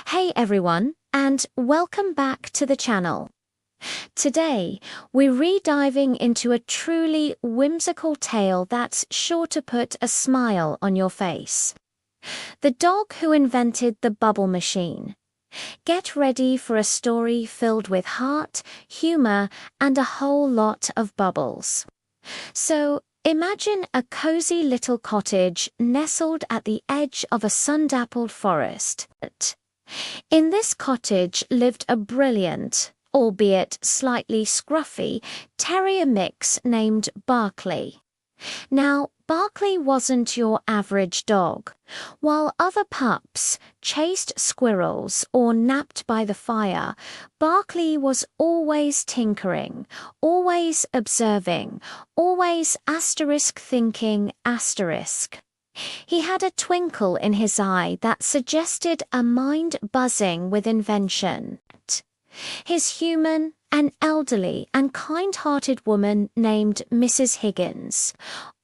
Hey everyone, and welcome back to the channel. Today, we're re-diving into a truly whimsical tale that's sure to put a smile on your face. The Dog Who Invented the Bubble Machine. Get ready for a story filled with heart, humor, and a whole lot of bubbles. So, imagine a cozy little cottage nestled at the edge of a sun-dappled forest. In this cottage lived a brilliant, albeit slightly scruffy, terrier mix named Barkley. Now, Barkley wasn't your average dog. While other pups chased squirrels or napped by the fire, Barkley was always tinkering, always observing, always thinking. He had a twinkle in his eye that suggested a mind buzzing with invention. His human, an elderly and kind-hearted woman named Mrs. Higgins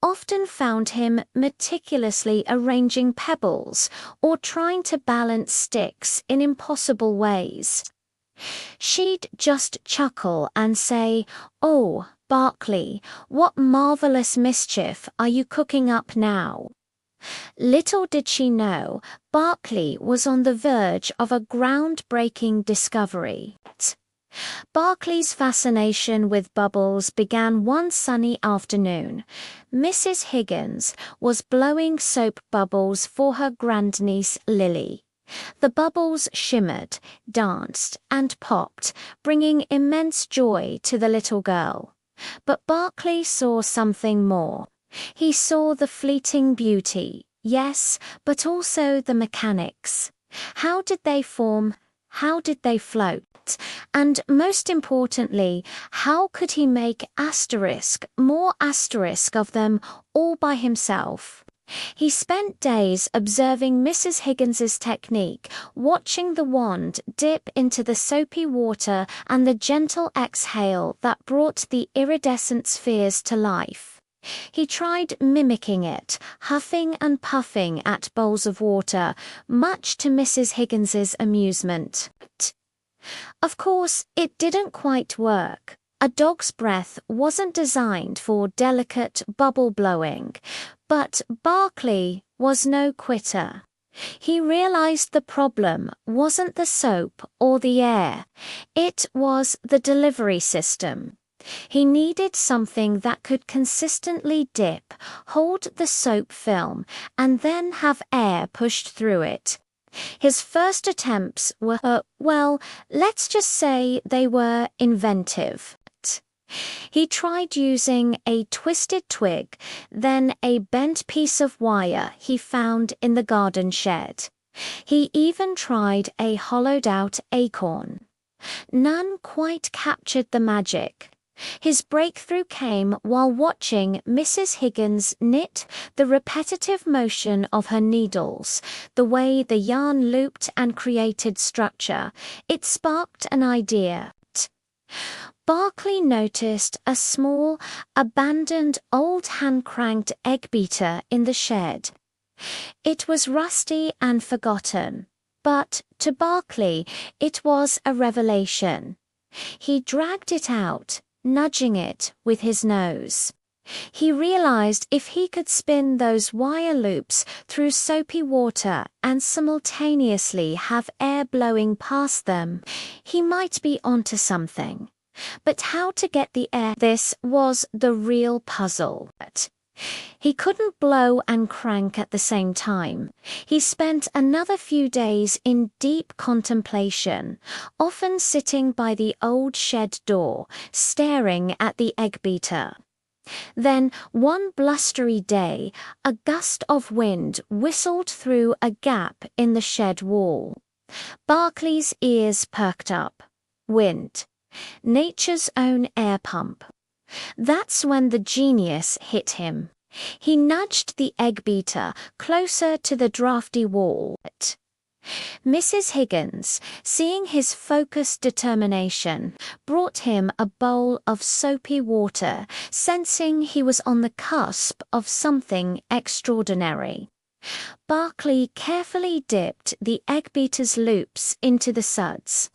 often found him meticulously arranging pebbles or trying to balance sticks in impossible ways. She'd just chuckle and say, "Oh, Barkley, what marvelous mischief are you cooking up now?" Little did she know, Barkley was on the verge of a groundbreaking discovery. Barkley's fascination with bubbles began one sunny afternoon. Mrs. Higgins was blowing soap bubbles for her grandniece Lily. The bubbles shimmered, danced, and popped, bringing immense joy to the little girl. But Barkley saw something more. He saw the fleeting beauty, yes, but also the mechanics. How did they form? How did they float? And most importantly, how could he make more asterisk of them all by himself? He spent days observing Mrs. Higgins's technique, watching the wand dip into the soapy water and the gentle exhale that brought the iridescent spheres to life. He tried mimicking it, huffing and puffing at bowls of water, much to Mrs. Higgins's amusement. Of course, it didn't quite work. A dog's breath wasn't designed for delicate bubble blowing, but Barkley was no quitter. He realized the problem wasn't the soap or the air. It was the delivery system. He needed something that could consistently dip, hold the soap film, and then have air pushed through it. His first attempts were, let's just say they were inventive. He tried using a twisted twig, then a bent piece of wire he found in the garden shed. He even tried a hollowed-out acorn. None quite captured the magic. His breakthrough came while watching Mrs. Higgins knit, the repetitive motion of her needles, the way the yarn looped and created structure. It sparked an idea. Barkley noticed a small, abandoned old hand-cranked egg beater in the shed. It was rusty and forgotten, but to Barkley it was a revelation. He dragged it out, nudging it with his nose. He realized if he could spin those wire loops through soapy water and simultaneously have air blowing past them, he might be onto something. But how to get the air? This was the real puzzle. He couldn't blow and crank at the same time. He spent another few days in deep contemplation, often sitting by the old shed door, staring at the egg beater. Then, one blustery day, a gust of wind whistled through a gap in the shed wall. Barkley's ears perked up. Wind. Nature's own air pump. That's when the genius hit him. He nudged the egg beater closer to the drafty wall. Mrs. Higgins, seeing his focused determination, brought him a bowl of soapy water, sensing he was on the cusp of something extraordinary. Barkley carefully dipped the egg beater's loops into the suds.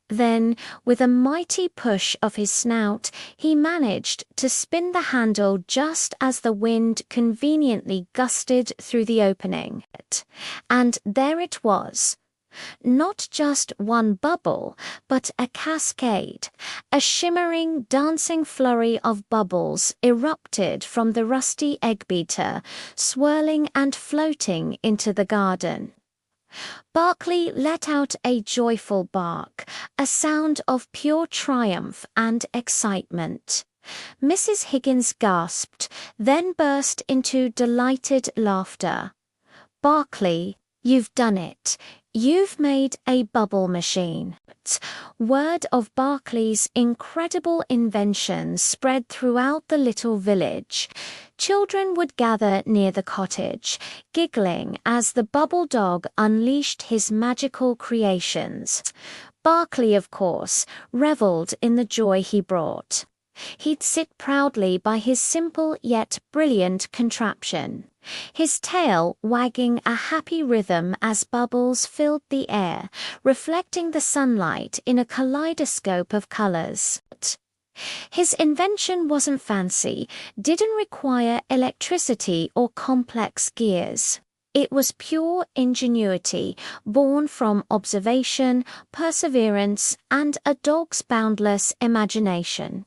Then, with a mighty push of his snout, he managed to spin the handle just as the wind conveniently gusted through the opening. And there it was. Not just one bubble, but a cascade. A shimmering, dancing flurry of bubbles erupted from the rusty egg beater, swirling and floating into the garden. Barkley let out a joyful bark, a sound of pure triumph and excitement. Mrs. Higgins gasped, then burst into delighted laughter. "Barkley, you've done it. You've made a bubble machine." Word of Barkley's incredible invention spread throughout the little village. Children would gather near the cottage, giggling as the bubble dog unleashed his magical creations. Barkley, of course, reveled in the joy he brought. He'd sit proudly by his simple yet brilliant contraption, his tail wagging a happy rhythm as bubbles filled the air, reflecting the sunlight in a kaleidoscope of colors. His invention wasn't fancy, didn't require electricity or complex gears. It was pure ingenuity, born from observation, perseverance, and a dog's boundless imagination.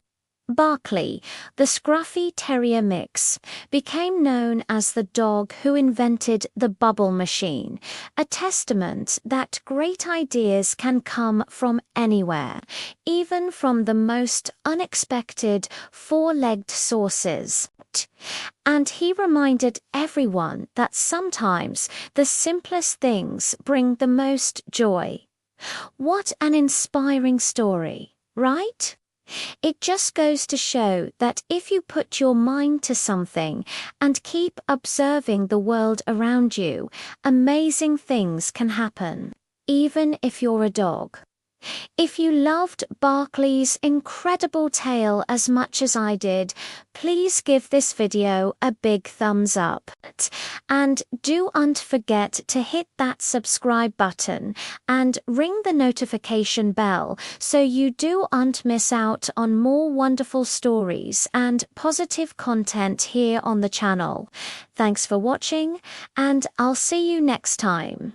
Barkley, the scruffy terrier mix, became known as the dog who invented the bubble machine, a testament that great ideas can come from anywhere, even from the most unexpected four-legged sources. And he reminded everyone that sometimes the simplest things bring the most joy. What an inspiring story, right? It just goes to show that if you put your mind to something and keep observing the world around you, amazing things can happen, even if you're a dog. If you loved Barkley's incredible tale as much as I did, please give this video a big thumbs up. And don't forget to hit that subscribe button and ring the notification bell so you don't miss out on more wonderful stories and positive content here on the channel. Thanks for watching, and I'll see you next time.